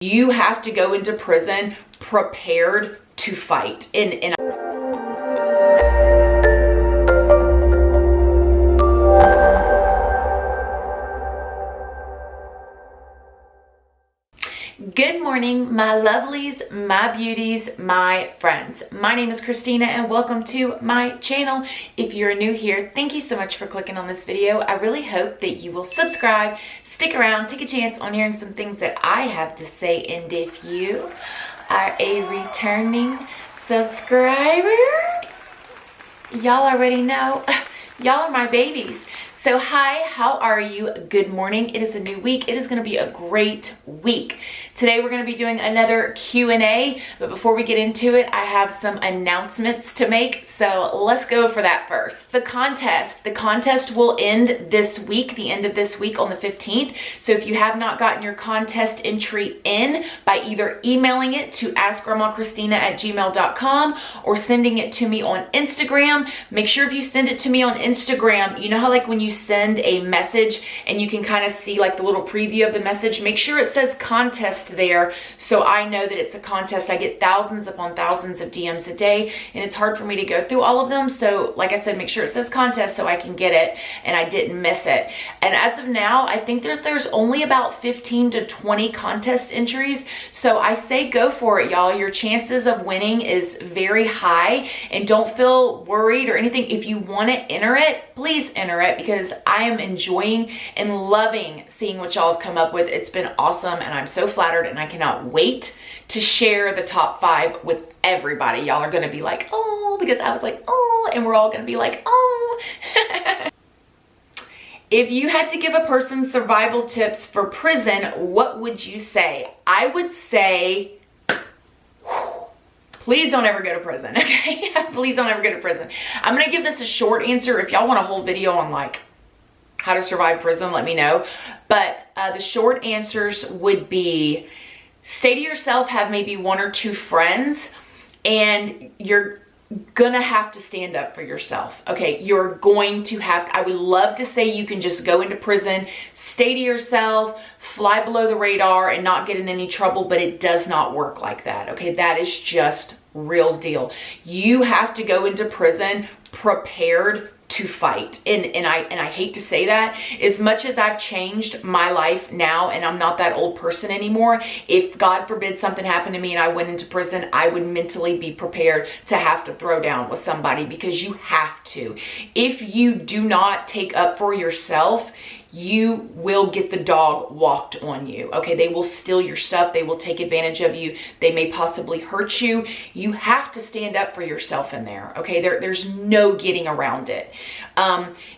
You have to go into prison prepared to fight. Good morning, my lovelies, my beauties, my friends. My name is Christina and welcome to my channel. If you're new here, thank you so much for clicking on this video. I really hope that you will subscribe, stick around, take a chance on hearing some things that I have to say. And if you are a returning subscriber, y'all already know, y'all are my babies. So hi, how are you? Good morning. It is a new week. It is going to be a great week. Today we're going to be doing another Q&A, but before we get into it, I have some announcements to make. So let's go for that first. The contest will end this week, the end of this week on the 15th. So if you have not gotten your contest entry in by either emailing it to askgrandmachristina@gmail.com or sending it to me on Instagram, make sure if you send it to me on Instagram, you know how like when you send a message and you can kind of see like the little preview of the message, make sure it says contest there so I know that it's a contest. I get thousands upon thousands of DMs a day and it's hard for me to go through all of them. So like I said, make sure it says contest so I can get it and I didn't miss it. And as of now, I think there's only about 15 to 20 contest entries. So I say go for it, y'all. Your chances of winning is very high and don't feel worried or anything. If you want to enter it, please enter it because I am enjoying and loving seeing what y'all have come up with. It's been awesome and I'm so flattered and I cannot wait to share the top 5 with everybody. Y'all are going to be like, oh, because I was like, oh, and we're all going to be like, oh. If you had to give a person survival tips for prison, what would you say? I would say, please don't ever go to prison, okay? Please don't ever go to prison. I'm going to give this a short answer. If y'all want a whole video on like how to survive prison, let me know. But the short answers would be stay to yourself, have maybe 1 or 2 friends, and you're gonna have to stand up for yourself. Okay, you're going to have to, I would love to say you can just go into prison, stay to yourself, fly below the radar and not get in any trouble, but it does not work like that. Okay, that is just real deal. You have to go into prison prepared to fight. And I hate to say that, as much as I've changed my life now and I'm not that old person anymore, if God forbid something happened to me and I went into prison, I would mentally be prepared to have to throw down with somebody because you have to. If you do not take up for yourself, you will get the dog walked on you. Okay, they will steal your stuff. They will take advantage of you. They may possibly hurt you. You have to stand up for yourself in there. Okay, there's no getting around it.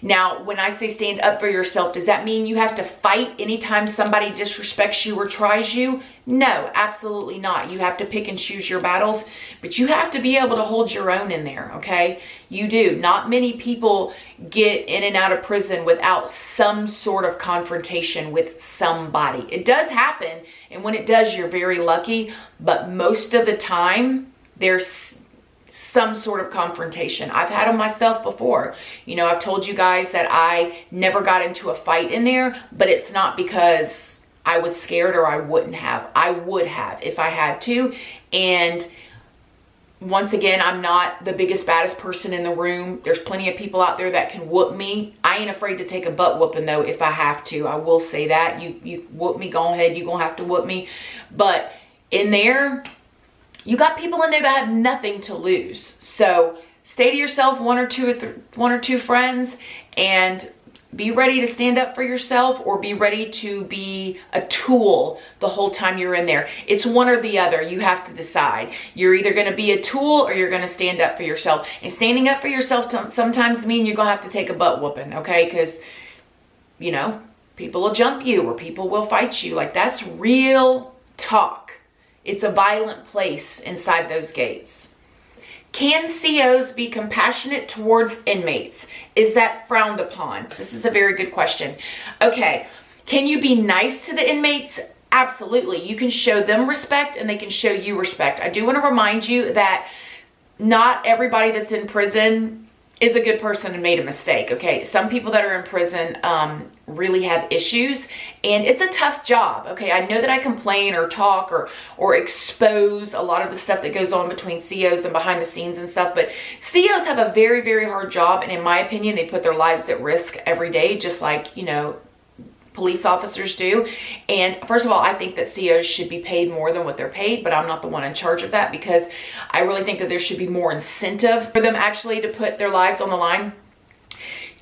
Now, when I say stand up for yourself, does that mean you have to fight anytime somebody disrespects you or tries you? No, absolutely not. You have to pick and choose your battles, but you have to be able to hold your own in there, okay? You do. Not many people get in and out of prison without some sort of confrontation with somebody. It does happen, and when it does, you're very lucky, but most of the time, there's some sort of confrontation. I've had them myself before. You know, I've told you guys that I never got into a fight in there, but it's not because I was scared or I wouldn't have. I would have if I had to. And once again, I'm not the biggest, baddest person in the room. There's plenty of people out there that can whoop me. I ain't afraid to take a butt whooping though if I have to. I will say that. You whoop me, go ahead. You're gonna have to whoop me. But in there, you got people in there that have nothing to lose. So stay to yourself, 1 or 2 friends, and be ready to stand up for yourself or be ready to be a tool the whole time you're in there. It's one or the other. You have to decide. You're either going to be a tool or you're going to stand up for yourself. And standing up for yourself sometimes means you're going to have to take a butt whooping, okay? Because, you know, people will jump you or people will fight you. Like, that's real talk. It's a violent place inside those gates. Can COs be compassionate towards inmates? Is that frowned upon? This is a very good question. Okay, can you be nice to the inmates? Absolutely. You can show them respect and they can show you respect. I do want to remind you that not everybody that's in prison is a good person and made a mistake, okay? Some people that are in prison really have issues, and it's a tough job. Okay, I know that I complain or talk or expose a lot of the stuff that goes on between COs and behind the scenes and stuff, but COs have a very, very hard job, and in my opinion, they put their lives at risk every day, just like, you know, police officers do. And first of all, I think that COs should be paid more than what they're paid, but I'm not the one in charge of that, because I really think that there should be more incentive for them actually to put their lives on the line.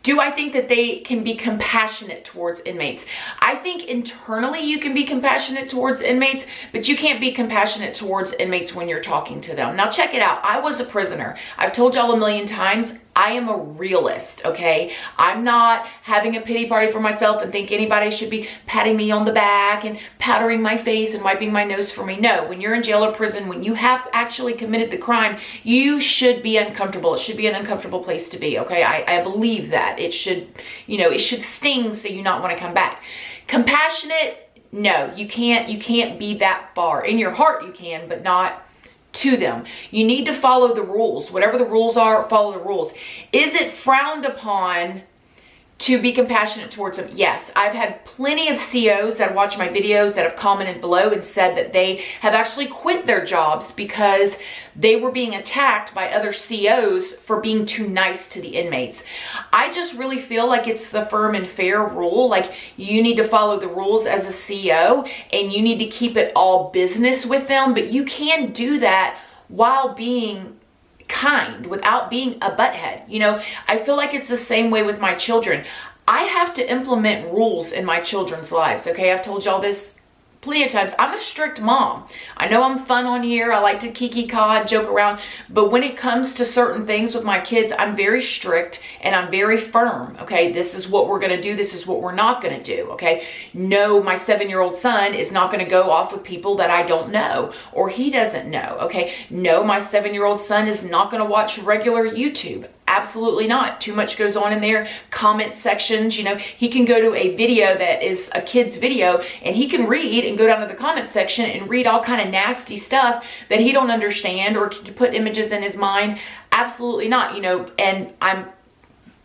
Do I think that they can be compassionate towards inmates? I think internally you can be compassionate towards inmates, but you can't be compassionate towards inmates when you're talking to them. Now check it out. I was a prisoner. I've told y'all a million times, I am a realist, okay? I'm not having a pity party for myself and think anybody should be patting me on the back and powdering my face and wiping my nose for me. No, when you're in jail or prison, when you have actually committed the crime, you should be uncomfortable. It should be an uncomfortable place to be, okay? I believe that. It should, you know, it should sting so you not want to come back. Compassionate, no, you can't be that far. In your heart you can, but not to them. You need to follow the rules. Whatever the rules are, follow the rules. Is it frowned upon to be compassionate towards them? Yes. I've had plenty of COs that watch my videos that have commented below and said that they have actually quit their jobs because they were being attacked by other COs for being too nice to the inmates. I just really feel like it's the firm and fair rule. Like, you need to follow the rules as a CO, and you need to keep it all business with them, but you can do that while being kind, without being a butthead. You know, I feel like it's the same way with my children. I have to implement rules in my children's lives, okay? I've told y'all this plenty of times. I'm a strict mom. I know I'm fun on here. I like to kiki-ka and joke around, but when it comes to certain things with my kids, I'm very strict and I'm very firm, okay? This is what we're gonna do. This is what we're not gonna do, okay? No, my 7-year-old son is not gonna go off with people that I don't know or he doesn't know, okay? No, my 7-year-old son is not gonna watch regular YouTube. Absolutely not. Too much goes on in there. Comment sections, you know, he can go to a video that is a kid's video and he can read and go down to the comment section and read all kind of nasty stuff that he don't understand or can put images in his mind. Absolutely not, you know, and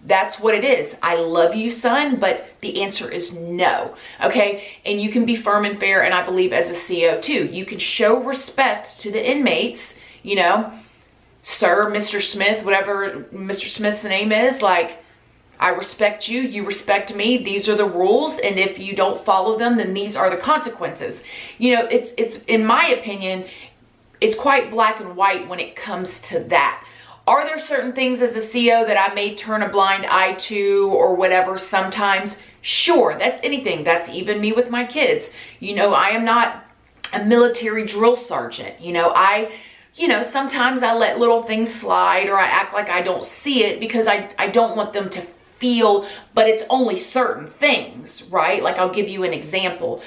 that's what it is. I love you, son, but the answer is no, okay? And you can be firm and fair, and I believe as a CO too. You can show respect to the inmates, you know, Sir, Mr. Smith, whatever Mr. Smith's name is, like, I respect you, you respect me, these are the rules, and if you don't follow them, then these are the consequences. You know, it's in my opinion, it's quite black and white when it comes to that. Are there certain things as a CO that I may turn a blind eye to or whatever sometimes? Sure, that's anything. That's even me with my kids. You know, I am not a military drill sergeant. You know, sometimes I let little things slide or I act like I don't see it because I don't want them to feel, but it's only certain things, right? Like, I'll give you an example.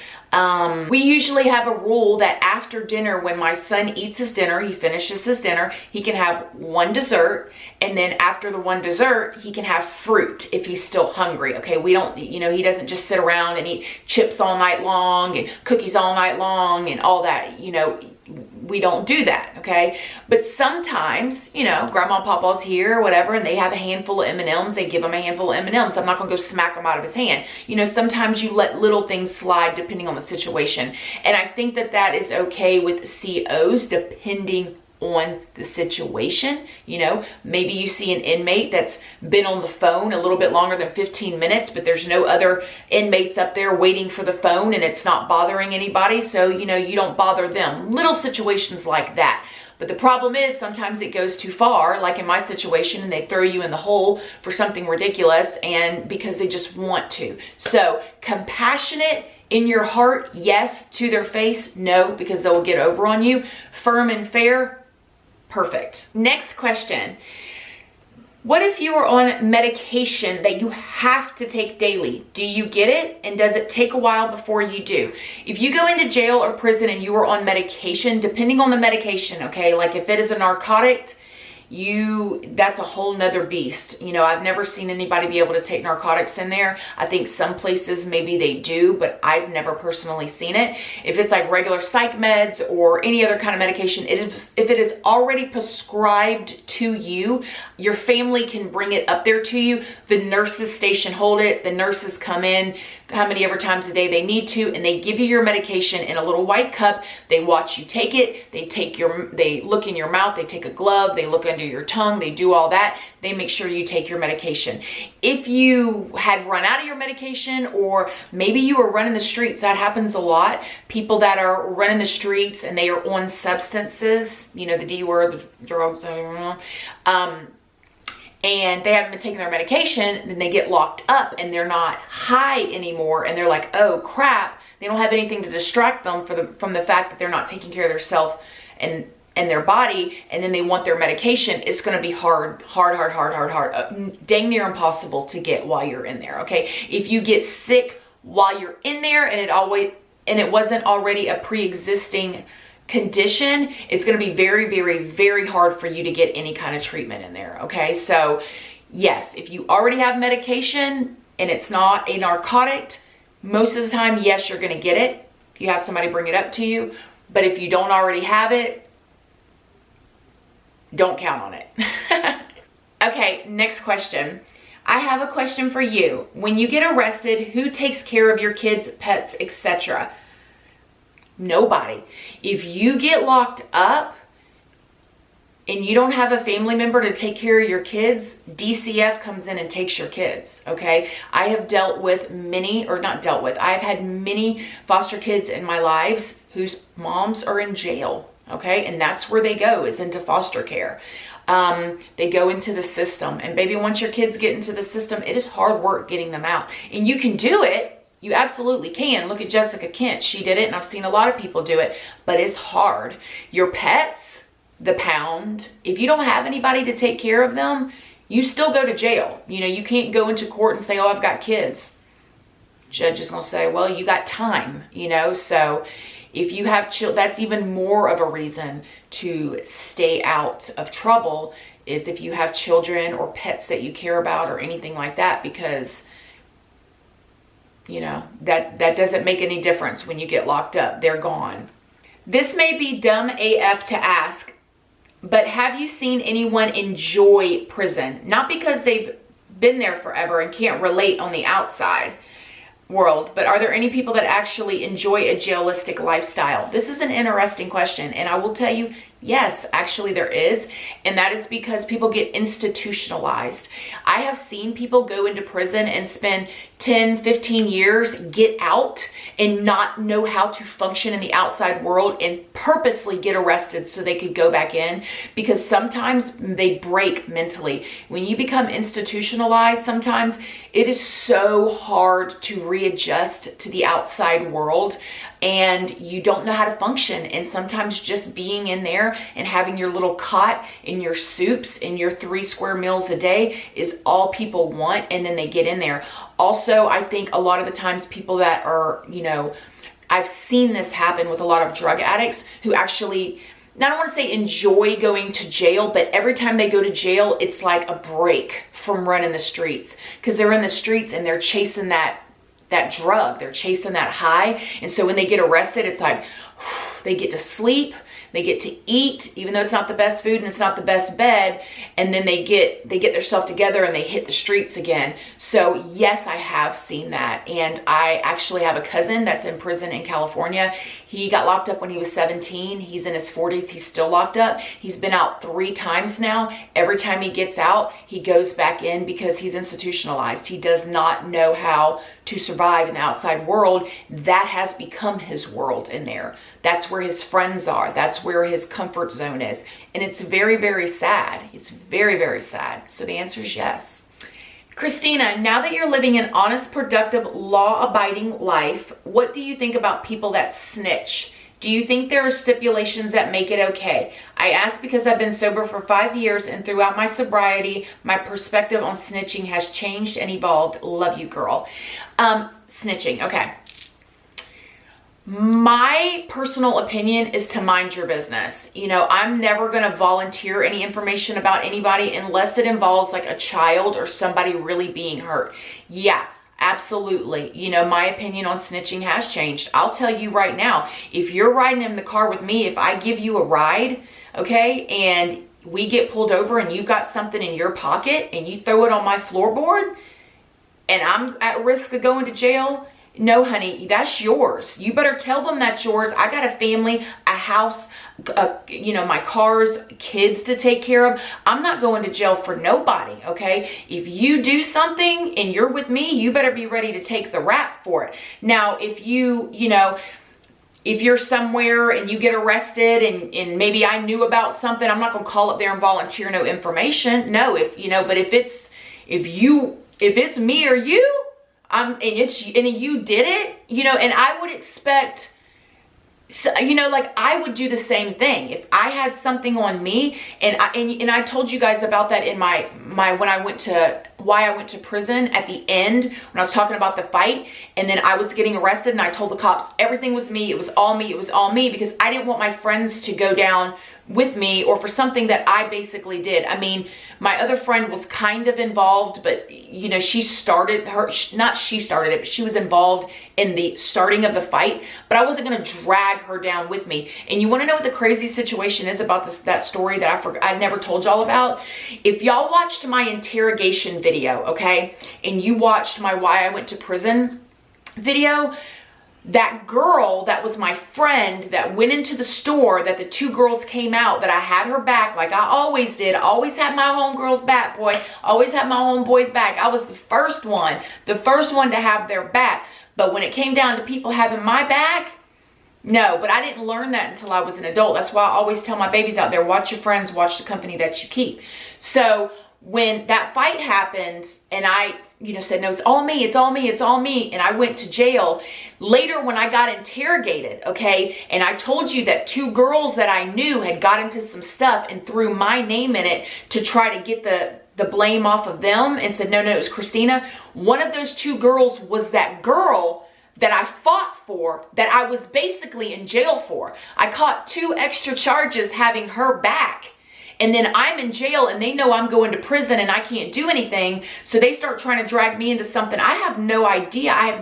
We usually have a rule that after dinner, when my son eats his dinner, he finishes his dinner, he can have one dessert, and then after the one dessert, he can have fruit if he's still hungry, okay? We don't, you know, he doesn't just sit around and eat chips all night long and cookies all night long and all that, you know. We don't do that, okay? But sometimes, you know, Grandma and Papa's here or whatever, and they have a handful of M&Ms, they give him a handful of M&Ms. I'm not gonna go smack him out of his hand. You know, sometimes you let little things slide depending on the situation. And I think that that is okay with COs depending on the situation. You know, maybe you see an inmate that's been on the phone a little bit longer than 15 minutes, but there's no other inmates up there waiting for the phone and it's not bothering anybody, so, you know, you don't bother them. Little situations like that. But the problem is sometimes it goes too far, like in my situation, and they throw you in the hole for something ridiculous and because they just want to. So compassionate in your heart, yes. To their face, no, because they'll get over on you. Firm and fair, perfect. Next question. What if you are on medication that you have to take daily? Do you get it? And does it take a while before you do? If you go into jail or prison and you are on medication, depending on the medication, okay, like if it is a narcotic, that's a whole nother beast. You know, I've never seen anybody be able to take narcotics in there. I think some places maybe they do, but I've never personally seen it. If it's like regular psych meds or any other kind of medication, if it is already prescribed to you, your family can bring it up there to you. The nurses station hold it. The nurses come in, how many ever times a day they need to, and they give you your medication in a little white cup. They watch you take it. They look in your mouth. They take a glove. They look under your tongue. They do all that. They make sure you take your medication. If you had run out of your medication, or maybe you were running the streets, that happens a lot. People that are running the streets and they are on substances, you know, the D word, the drugs, and they haven't been taking their medication, then they get locked up and they're not high anymore, and they're like, oh crap, they don't have anything to distract them from the fact that they're not taking care of themselves and their body, and then they want their medication. It's going to be hard, dang near impossible to get while you're in there. Okay, if you get sick while you're in there and it wasn't already a pre-existing condition, it's going to be very hard for you to get any kind of treatment in there. Okay, so yes, if you already have medication and it's not a narcotic, most of the time, yes, you're going to get it if you have somebody bring it up to you. But if you don't already have it, don't count on it. Okay, next question. I have a question for you. When you get arrested, who takes care of your kids, pets, etc.? Nobody. If you get locked up and you don't have a family member to take care of your kids, DCF comes in and takes your kids, okay? I have I've had many foster kids in my lives whose moms are in jail, okay? And that's where they go, is into foster care. They go into the system, and baby, once your kids get into the system, it is hard work getting them out. And you can do it. You absolutely can. Look at Jessica Kent. She did it, and I've seen a lot of people do it, but it's hard. Your pets, the pound, if you don't have anybody to take care of them, you still go to jail. You know, you can't go into court and say, oh, I've got kids. Judge is going to say, well, you got time, you know. So if you have children, that's even more of a reason to stay out of trouble, is if you have children or pets that you care about or anything like that, because you know, that doesn't make any difference when you get locked up. They're gone. This may be dumb AF to ask, but have you seen anyone enjoy prison? Not because they've been there forever and can't relate on the outside world, but are there any people that actually enjoy a jailistic lifestyle? This is an interesting question, and I will tell you, yes, actually there is, and that is because people get institutionalized. I have seen people go into prison and spend 10, 15 years, get out and not know how to function in the outside world, and purposely get arrested so they could go back in, because sometimes they break mentally. When you become institutionalized, sometimes it is so hard to readjust to the outside world, and you don't know how to function. And sometimes just being in there and having your little cot and your soups and your 3 square meals a day is all people want, and then they get in there. Also, I think a lot of the times people that are, you know, I've seen this happen with a lot of drug addicts who actually, I don't want to say enjoy going to jail, but every time they go to jail, it's like a break from running the streets, because they're in the streets and they're chasing that drug, they're chasing that high. And so when they get arrested, it's like they get to sleep, they get to eat, even though it's not the best food and it's not the best bed, and then they get themselves together and they hit the streets again. So yes, I have seen that. And I actually have a cousin that's in prison in California. He got locked up when he was 17. He's in his 40s. He's still locked up. He's been out 3 times now. Every time he gets out, he goes back in because he's institutionalized. He does not know how to survive in the outside world. That has become his world in there. That's where his friends are. That's where his comfort zone is. And it's very sad. It's very sad. So the answer is yes. Christina, now that you're living an honest, productive, law-abiding life, what do you think about people that snitch? Do you think there are stipulations that make it okay? I ask because I've been sober for 5 years, and throughout my sobriety, my perspective on snitching has changed and evolved. Love you, girl. Snitching, okay. My personal opinion is to mind your business. You know, I'm never going to volunteer any information about anybody unless it involves like a child or somebody really being hurt. Yeah, absolutely. You know, my opinion on snitching has changed. I'll tell you right now, if you're riding in the car with me, if I give you a ride, okay, and we get pulled over and you got something in your pocket and you throw it on my floorboard and I'm at risk of going to jail, No, honey, that's yours. You better tell them that's yours. I got a family, a house, you know, my cars, kids to take care of. I'm not going to jail for nobody, okay? If you do something and you're with me, you better be ready to take the rap for it. Now, if you know, if you're somewhere and you get arrested and maybe I knew about something, I'm not going to call up there and volunteer no information. No, if, you know, but if it's me or you, and you did it, you know, and I would expect, you know, like I would do the same thing if I had something on me. And I told you guys about that in my when I went to why I went to prison at the end when I was talking about the fight, and then I was getting arrested and I told the cops everything was me. It was all me. It was all me, because I didn't want my friends to go down with me or for something that I basically did. I mean, my other friend was kind of involved, but you know, not she started it, but she was involved in the starting of the fight, but I wasn't going to drag her down with me. And you want to know what the crazy situation is about that story that I never told y'all about? If y'all watched my interrogation video, okay, and you watched my why I went to prison video, that girl that was my friend that went into the store, that the two girls came out, that I had her back like I always did. I always had my homegirls back, boy. Always had my homeboys back. I was the first one to have their back. But when it came down to people having my back, no. But I didn't learn that until I was an adult. That's why I always tell my babies out there, watch your friends, watch the company that you keep. So when that fight happened and I, you know, said, no, it's all me, it's all me, it's all me, and I went to jail, later when I got interrogated, okay, and I told you that two girls that I knew had got into some stuff and threw my name in it to try to get the blame off of them and said, no, it was Christina. One of those two girls was that girl that I fought for, that I was basically in jail for. I caught 2 extra charges having her back. And then I'm in jail and they know I'm going to prison and I can't do anything. So they start trying to drag me into something I have no idea. I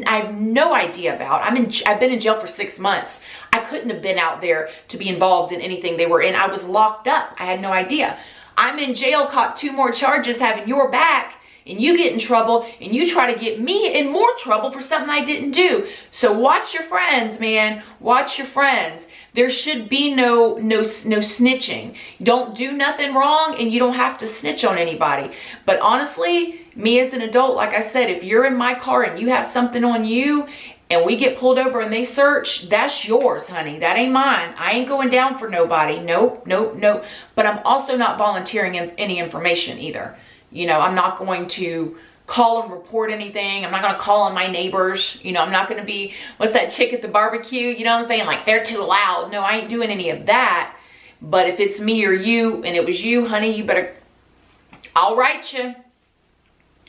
have no idea about. I've been in jail for 6 months. I couldn't have been out there to be involved in anything they were in. I was locked up. I had no idea. I'm in jail, caught 2 more charges having your back, and you get in trouble and you try to get me in more trouble for something I didn't do. So watch your friends, man. Watch your friends. There should be no snitching. Don't do nothing wrong and you don't have to snitch on anybody. But honestly, me as an adult, like I said, if you're in my car and you have something on you and we get pulled over and they search, that's yours, honey. That ain't mine. I ain't going down for nobody. Nope. But I'm also not volunteering any information either. You know, I'm not going to call and report anything. I'm not going to call on my neighbors. You know, I'm not going to be, what's that chick at the barbecue? You know what I'm saying? Like, they're too loud. No, I ain't doing any of that. But if it's me or you, and it was you, honey, you better, I'll write you.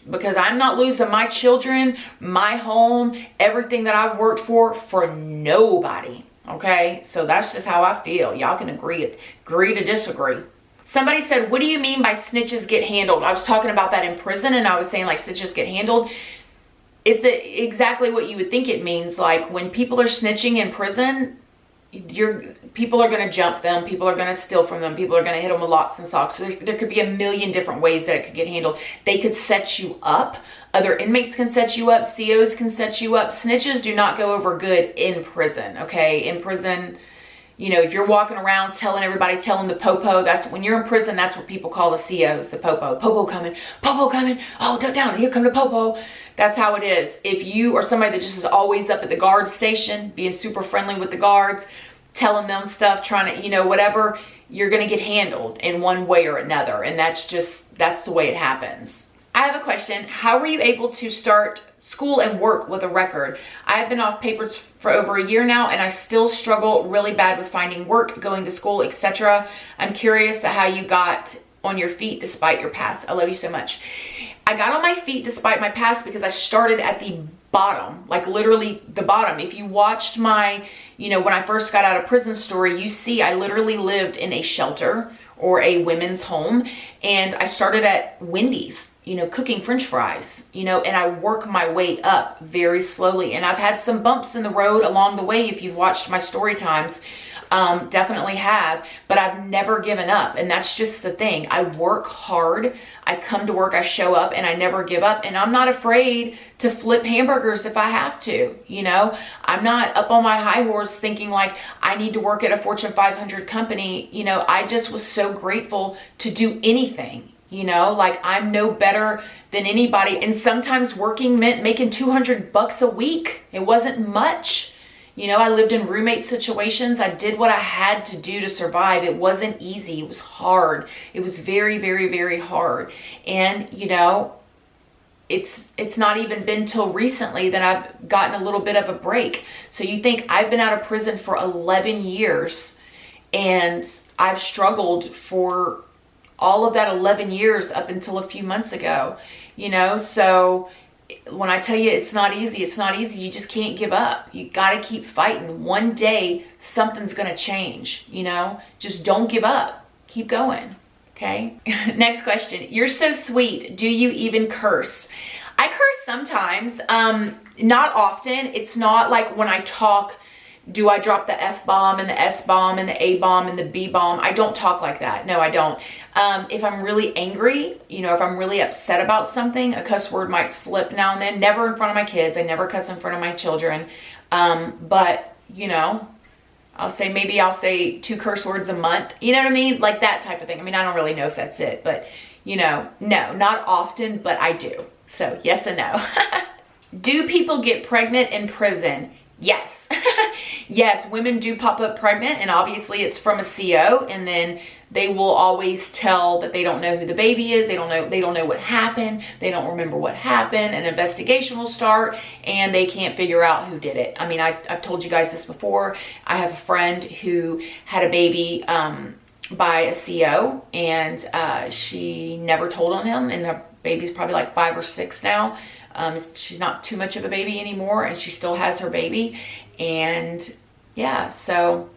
Because I'm not losing my children, my home, everything that I've worked for nobody. Okay? So that's just how I feel. Y'all can agree to disagree. Somebody said, what do you mean by snitches get handled? I was talking about that in prison and I was saying like snitches get handled. It's exactly what you would think it means. Like when people are snitching in prison, people are going to jump them. People are going to steal from them. People are going to hit them with locks and socks. So there could be a million different ways that it could get handled. They could set you up. Other inmates can set you up. COs can set you up. Snitches do not go over good in prison. Okay. In prison, you know, if you're walking around telling everybody, telling the popo, that's when you're in prison, that's what people call the COs, the popo. Popo coming, oh, duck down, here come the popo. That's how it is. If you are somebody that just is always up at the guard station, being super friendly with the guards, telling them stuff, trying to, you know, whatever, you're going to get handled in one way or another. And that's the way it happens. I have a question. How were you able to start school and work with a record? I have been off papers for over a year now and I still struggle really bad with finding work, going to school, etc. I'm curious how you got on your feet despite your past. I love you so much. I got on my feet despite my past because I started at the bottom, like literally the bottom. If you watched my, you know, when I first got out of prison story, you see I literally lived in a shelter or a women's home, and I started at Wendy's, you know, cooking French fries, you know, and I work my way up very slowly. And I've had some bumps in the road along the way. If you've watched my story times, Definitely have, but I've never given up. And that's just the thing. I work hard. I come to work, I show up, and I never give up. And I'm not afraid to flip hamburgers if I have to, you know. I'm not up on my high horse thinking like I need to work at a Fortune 500 company. You know, I just was so grateful to do anything, you know, like I'm no better than anybody. And sometimes working meant making $200 a week. It wasn't much. You know, I lived in roommate situations. I did what I had to do to survive. It wasn't easy. It was hard. It was very, very, very hard. And, you know, it's not even been till recently that I've gotten a little bit of a break. So you think I've been out of prison for 11 years and I've struggled for all of that 11 years up until a few months ago, you know? So when I tell you it's not easy, it's not easy. You just can't give up. You got to keep fighting. One day something's going to change, you know? Just don't give up. Keep going. Okay. Next question. You're so sweet. Do you even curse? I curse sometimes. Not often. It's not like when I talk, do I drop the F-bomb and the S-bomb and the A-bomb and the B-bomb? I don't talk like that. No, I don't. If I'm really angry, you know, if I'm really upset about something, a cuss word might slip now and then. Never in front of my kids. I never cuss in front of my children. But, you know, I'll say 2 curse words a month. You know what I mean? Like that type of thing. I mean, I don't really know if that's it. But, you know, no, not often, but I do. So, yes and no. Do people get pregnant in prison? Yes. Yes, women do pop up pregnant, and obviously it's from a CO, and then they will always tell that they don't know who the baby is. They don't know what happened. They don't remember what happened. An investigation will start, and they can't figure out who did it. I mean, I've told you guys this before. I have a friend who had a baby by a CO, and she never told on him, and her baby's probably like 5 or 6 now. She's not too much of a baby anymore, and she still has her baby. And yeah, so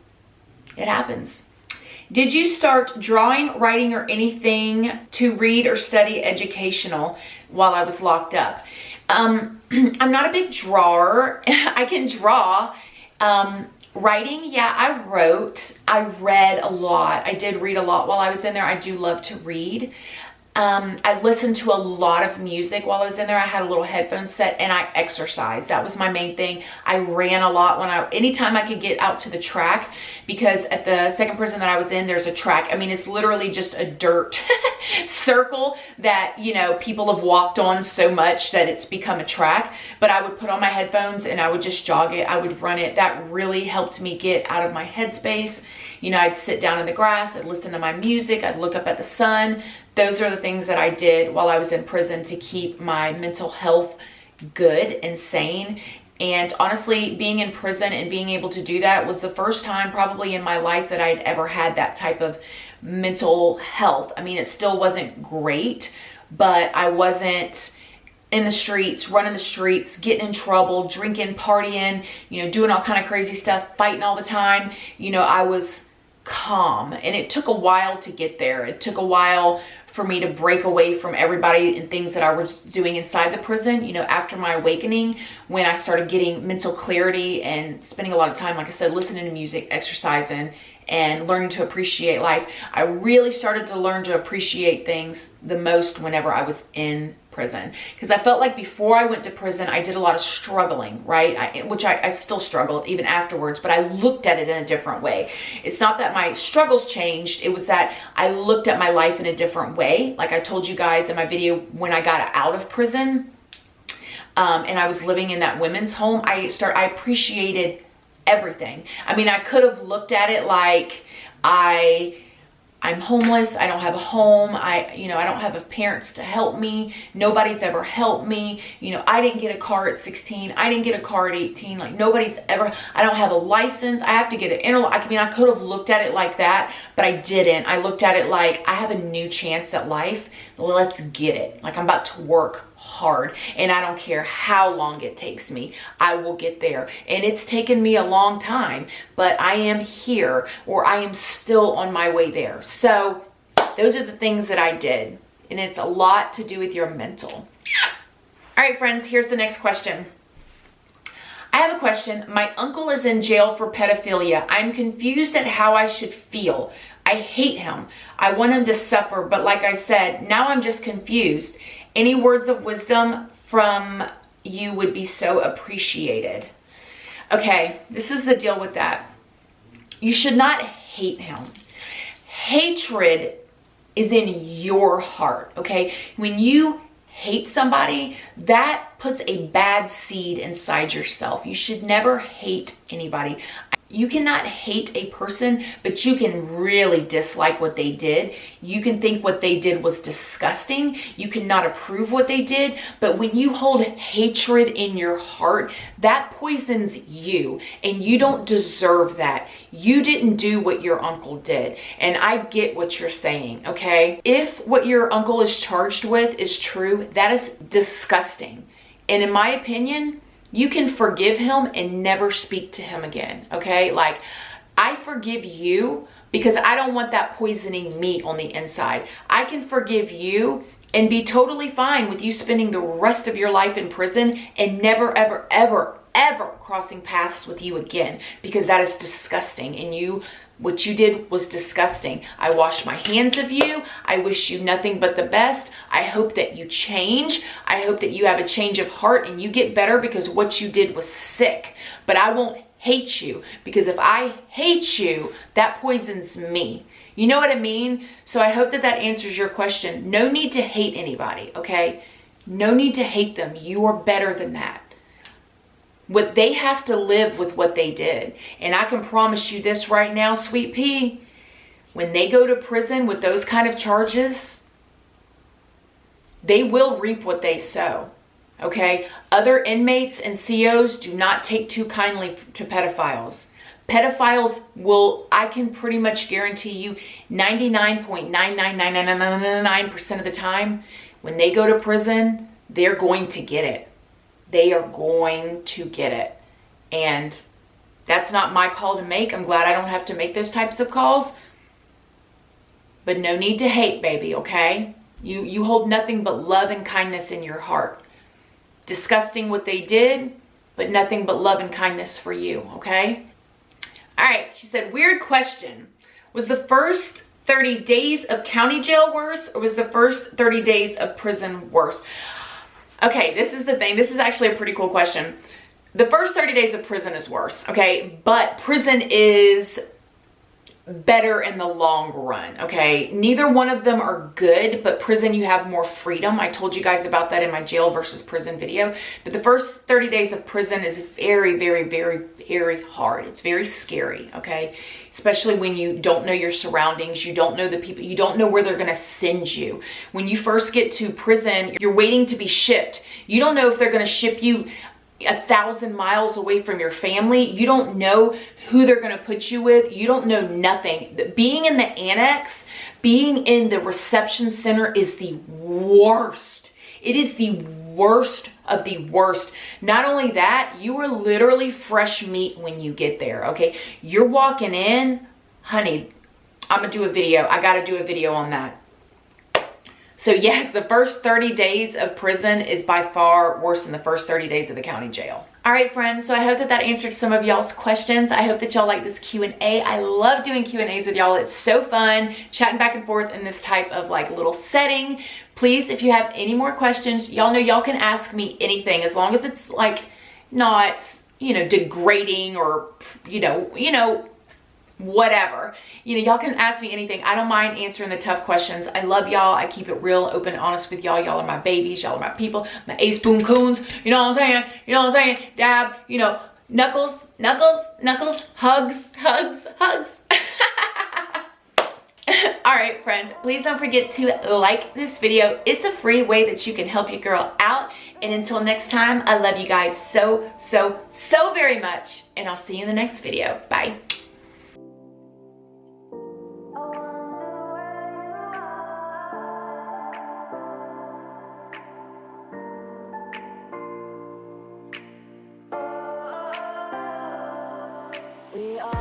it happens. Did you start drawing, writing, or anything to read or study educational while I was locked up? I'm not a big drawer. I can draw. Writing, yeah, I wrote. I read a lot. I did read a lot while I was in there. I do love to read. I listened to a lot of music while I was in there. I had a little headphone set, and I exercised. That was my main thing. I ran a lot anytime I could get out to the track, because at the second prison that I was in, there's a track. I mean, it's literally just a dirt circle that, you know, people have walked on so much that it's become a track. But I would put on my headphones and I would just jog it. I would run it. That really helped me get out of my headspace. You know, I'd sit down in the grass, I'd listen to my music, I'd look up at the sun. Those are the things that I did while I was in prison to keep my mental health good and sane. And honestly, being in prison and being able to do that was the first time probably in my life that I'd ever had that type of mental health. I mean, it still wasn't great, but I wasn't in the streets, running the streets, getting in trouble, drinking, partying, you know, doing all kind of crazy stuff, fighting all the time. You know, I was calm, and it took a while to get there. It took a while for me to break away from everybody and things that I was doing inside the prison. You know, after my awakening, when I started getting mental clarity and spending a lot of time, like I said, listening to music, exercising, and learning to appreciate life, I really started to learn to appreciate things the most whenever I was in prison. Because I felt like before I went to prison, I did a lot of struggling, right? Which I still struggled even afterwards, but I looked at it in a different way. It's not that my struggles changed. It was that I looked at my life in a different way. Like I told you guys in my video, when I got out of prison, and I was living in that women's home, I appreciated everything. I mean, I could have looked at it like I'm homeless. I don't have a home. I don't have parents to help me. Nobody's ever helped me. You know, I didn't get a car at 16. I didn't get a car at 18. Like I don't have a license. I have to get I could have looked at it like that, but I didn't. I looked at it like I have a new chance at life. Let's get it. Like I'm about to work hard, and I don't care how long it takes me. I will get there. And it's taken me a long time, but I am here, or I am still on my way there. So those are the things that I did, and it's a lot to do with your mental. All right, friends, here's the next question. I have a question. My uncle is in jail for pedophilia. I'm confused at how I should feel. I hate him. I want him to suffer, but like I said, now I'm just confused. Any words of wisdom from you would be so appreciated. Okay, this is the deal with that. You should not hate him. Hatred is in your heart, okay? When you hate somebody, that puts a bad seed inside yourself. You should never hate anybody. You cannot hate a person, but you can really dislike what they did. You can think what they did was disgusting. You cannot approve what they did. But when you hold hatred in your heart, that poisons you, and you don't deserve that. You didn't do what your uncle did. And I get what you're saying, okay? If what your uncle is charged with is true, that is disgusting. And in my opinion, you can forgive him and never speak to him again, okay? Like, I forgive you because I don't want that poisoning me on the inside. I can forgive you and be totally fine with you spending the rest of your life in prison and never, ever, ever, ever crossing paths with you again, because that is disgusting. And what you did was disgusting. I wash my hands of you. I wish you nothing but the best. I hope that you change. I hope that you have a change of heart and you get better, because what you did was sick. But I won't hate you, because if I hate you, that poisons me. You know what I mean? So I hope that that answers your question. No need to hate anybody, okay? No need to hate them. You are better than that. What they have to live with what they did. And I can promise you this right now, Sweet Pea, when they go to prison with those kind of charges, they will reap what they sow, okay? Other inmates and COs do not take too kindly to pedophiles. Pedophiles will, I can pretty much guarantee you 99.99999% of the time, when they go to prison, they're going to get it. They are going to get it. And that's not my call to make. I'm glad I don't have to make those types of calls. But no need to hate, baby, okay? You hold nothing but love and kindness in your heart. Disgusting what they did, but nothing but love and kindness for you, okay? All right, she said, weird question. Was the first 30 days of county jail worse, or was the first 30 days of prison worse? Okay, this is the thing. This is actually a pretty cool question. The first 30 days of prison is worse, okay? But prison is better in the long run, okay? Neither one of them are good, but prison, you have more freedom. I told you guys about that in my jail versus prison video. But the first 30 days of prison is very, very, very, very hard. It's very scary, okay? Especially when you don't know your surroundings, you don't know the people, you don't know where they're gonna send you. When you first get to prison, you're waiting to be shipped. You don't know if they're gonna ship you 1,000 miles away from your family. You don't know who they're going to put you with. You don't know nothing. Being in the annex, being in the reception center is the worst. It is the worst of the worst. Not only that, you are literally fresh meat when you get there, okay? You're walking in, honey, I'm going to do a video. I got to do a video on that. So yes, the first 30 days of prison is by far worse than the first 30 days of the county jail. All right, friends, so I hope that that answered some of y'all's questions. I hope that y'all like this Q&A. I love doing Q&As with y'all. It's so fun chatting back and forth in this type of like little setting. Please, if you have any more questions, y'all know y'all can ask me anything, as long as it's like not, you know, degrading or, you know, whatever. You know, y'all can ask me anything. I don't mind answering the tough questions. I love y'all. I keep it real, open, and honest with y'all. Y'all are my babies. Y'all are my people. My ace boom coons. You know what I'm saying? You know what I'm saying? Dab, you know, knuckles, knuckles, knuckles, hugs, hugs, hugs. All right, friends, please don't forget to like this video. It's a free way that you can help your girl out. And until next time, I love you guys so, so, so very much. And I'll see you in the next video. Bye. We are